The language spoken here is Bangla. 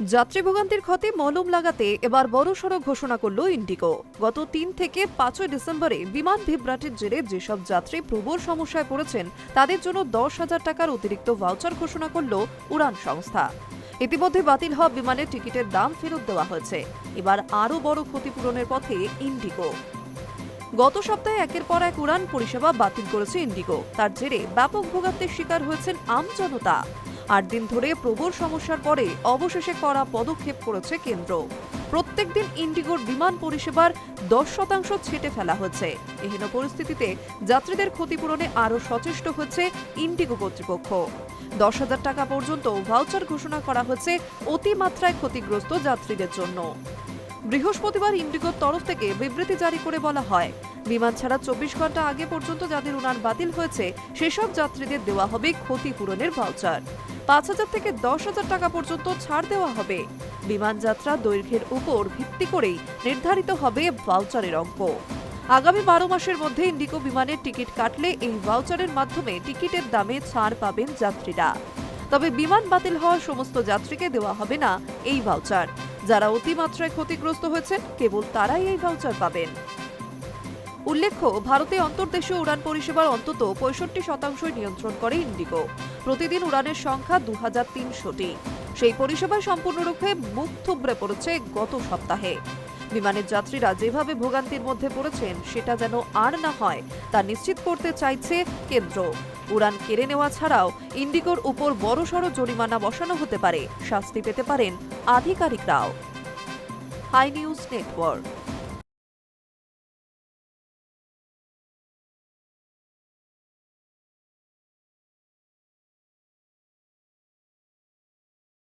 যাত্রী ভোগান্তির ক্ষতে মলম লাগাতে এবার বড়সড় ঘোষণা করল ইন্ডিগো। গত ৩ থেকে ৫ ডিসেম্বরে বিমান বিভ্রাটের জেরে যেসব যাত্রী প্রবল সমস্যায় পড়েছেন তাদের জন্য ১০,০০০ টাকার অতিরিক্ত ভাউচার ঘোষণা করল উড়ান সংস্থা। ইতিমধ্যে বাতিল হওয়া বিমানের টিকিটের দাম ফেরত দেওয়া হয়েছে। এবার আরও বড় ক্ষতিপূরণের পথে ইন্ডিগো। গত সপ্তাহে একের পর এক উড়ান পরিষেবা বাতিল করেছে ইন্ডিগো। তার জেরে ব্যাপক ভোগান্তির শিকার হয়েছেন আমজনতা। ৮ দিন ধরে প্রবল সমস্যার পরে অবশেষে কড়া পদক্ষেপ করেছে কেন্দ্র। প্রত্যেকদিন ইন্ডিগোর বিমান পরিষেবার ১০% ছেঁটে ফেলা হচ্ছে। এহেন পরিস্থিতিতে যাত্রীদের ক্ষতিপূরণে আরও সচেষ্ট হচ্ছে ইন্ডিগো কর্তৃপক্ষ। ১০,০০০ টাকা পর্যন্ত ভাউচার ঘোষণা করা হচ্ছে অতিমাত্রায় ক্ষতিগ্রস্ত যাত্রীদের জন্য। বৃহস্পতিবার ইন্ডিগোর তরফ থেকে বিবৃতি জারি করে বলা হয়, বিমান ছাড়া ২৪ ঘন্টা আগে পর্যন্ত যাদের উড়ান বাতিল হয়েছে সেসব যাত্রীদের দেওয়া হবে ক্ষতিপূরণের ভাউচার। ৫,০০০ থেকে ১০,০০০ টাকা পর্যন্ত ছাড় দেওয়া হবে। বিমান যাত্রা দৈর্ঘ্যের উপর ভিত্তি করেই নির্ধারিত হবে ভাউচারের অঙ্ক। আগামী ১২ মাসের মধ্যে ইন্ডিগো বিমানের টিকিট কাটলে এই ভাউচারের মাধ্যমে টিকিটের দামে ছাড় পাবেন যাত্রীরা। তবে বিমান বাতিল হওয়া সমস্ত যাত্রীকে দেওয়া হবে না এই ভাউচার। যারা অতিমাত্রায় ক্ষতিগ্রস্ত হয়েছেন কেবল তারাই এই ভাউচার পাবেন। উল্লেখ্য, ভারতে অন্তর্দেশীয় উড়ান পরিষেবার অন্তত ৬৫% নিয়ন্ত্রণ করে ইন্ডিগো। প্রতিদিন উড়ানের সংখ্যা ২৩০০টি। সেই পরিষেবা সম্পূর্ণরূপে মুখ থুবড়ে পড়েছে গত সপ্তাহে। বিমানের যাত্রীরা যেভাবে ভোগান্তির মধ্যে পড়েছেন সেটা যেন আর না হয় তা নিশ্চিত করতে চাইছে কেন্দ্র। উড়ান কেড়ে নেওয়া ছাড়াও ইন্ডিগোর উপর বড়সড় জরিমানা বসানো হতে পারে, শাস্তি পেতে পারেন আধিকারিকরাও। High news network.